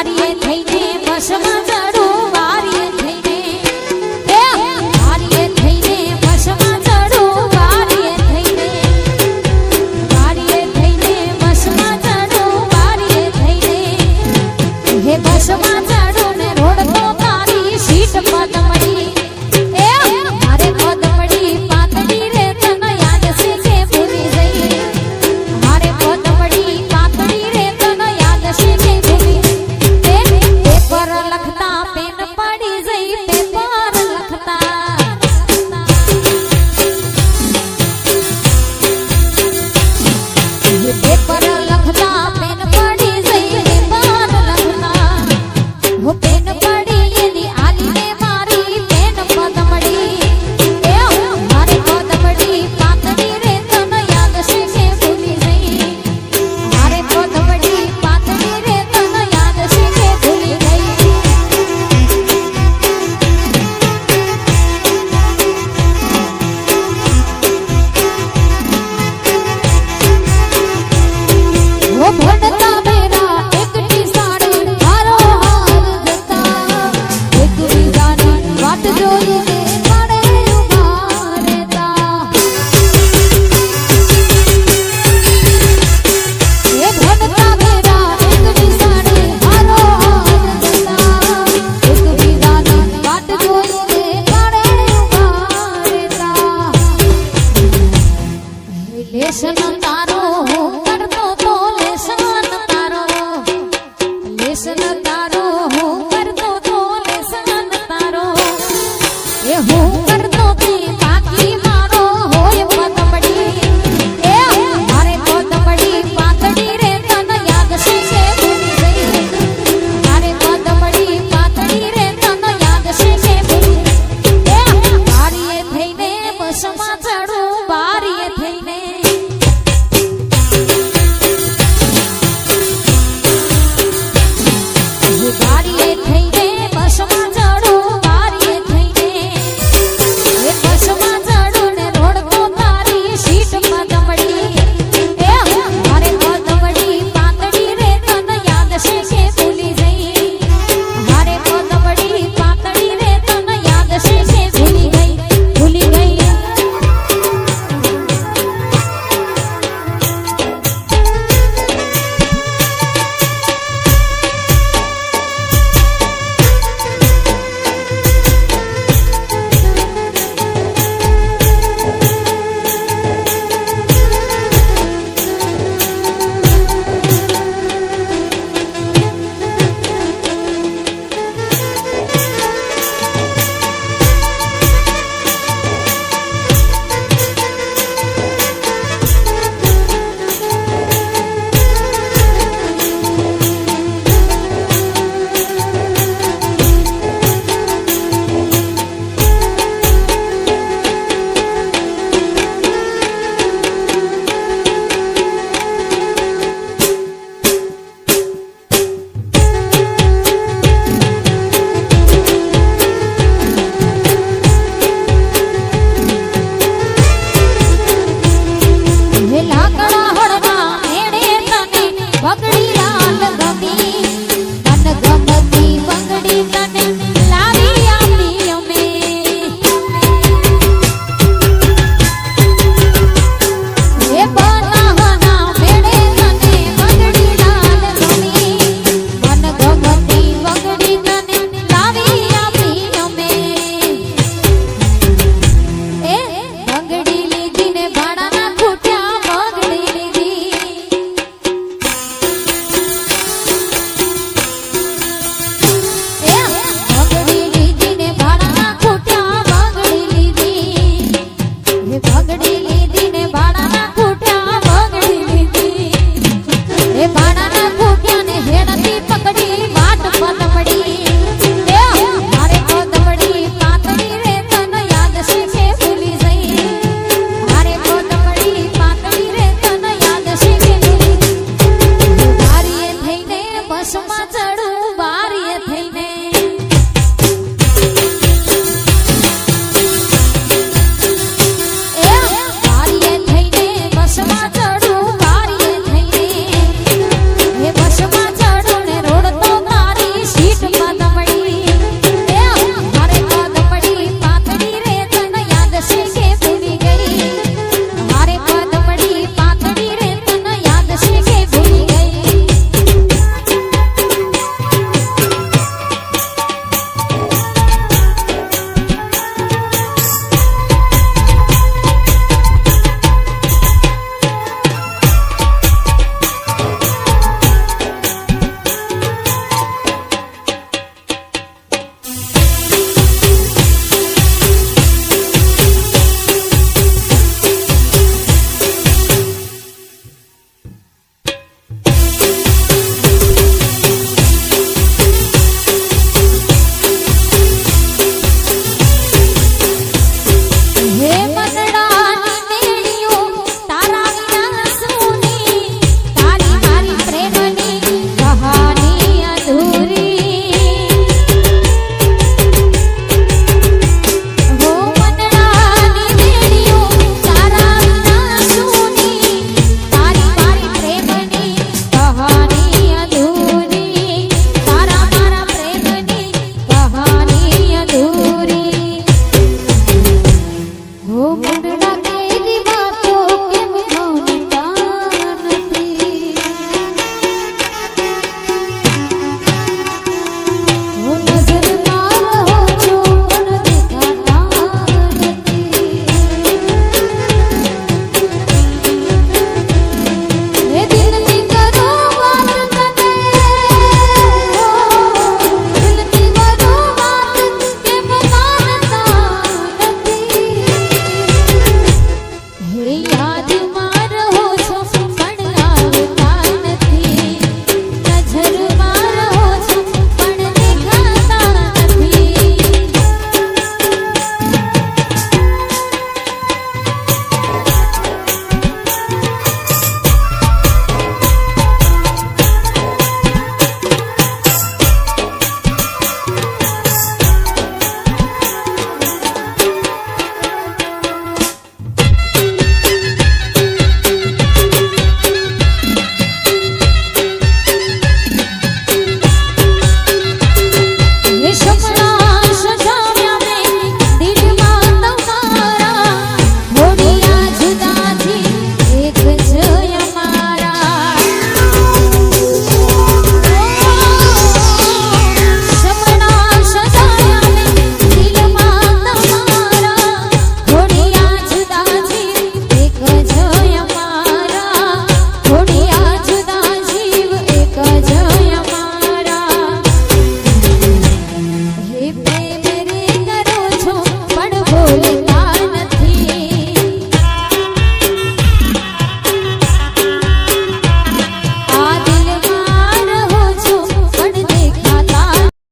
વારીએ થઈને બસમાં ચડું વારીએ થઈને વારીએ થઈને બસમાં ચડું વારીએ થઈને બસમાં ચડું વારીએ થઈને હે બસમાં ચડું ને રોડ તો તારી સીટ પદ મળી મારે પદ મળી પાતળી રે તને યાદ છે કે ભૂલી જઈ મારે પદ મળી પાતળી રે તને યાદ છે કે ભૂલી પેપર લખતા પેન પડી જઈ પેપર લખતા પેપર લખતા પેન પડી જઈ પેપર લખતા હો પેન પડી એની આલીને મારી પેન પદ મળી મારે પદ મળી પાતળી રે તને યાદ છે કે ભૂલી જઈ મારે પદ મળી પાતળી રે તને યાદ છે કે ભૂલી ગઈ ઓ ભણતા બેરા એકટી સાડી હારો હાર જતા એકબીજાની વાટ જોઈને પડે ઉભા રહેતા એ ભણતા બેરા એકટી સાડી હારો હાર જતા એકબીજાની વાટ જોઈને પડે ઉભા રહેતા લેશન તારો કરતો તો લેશન તારો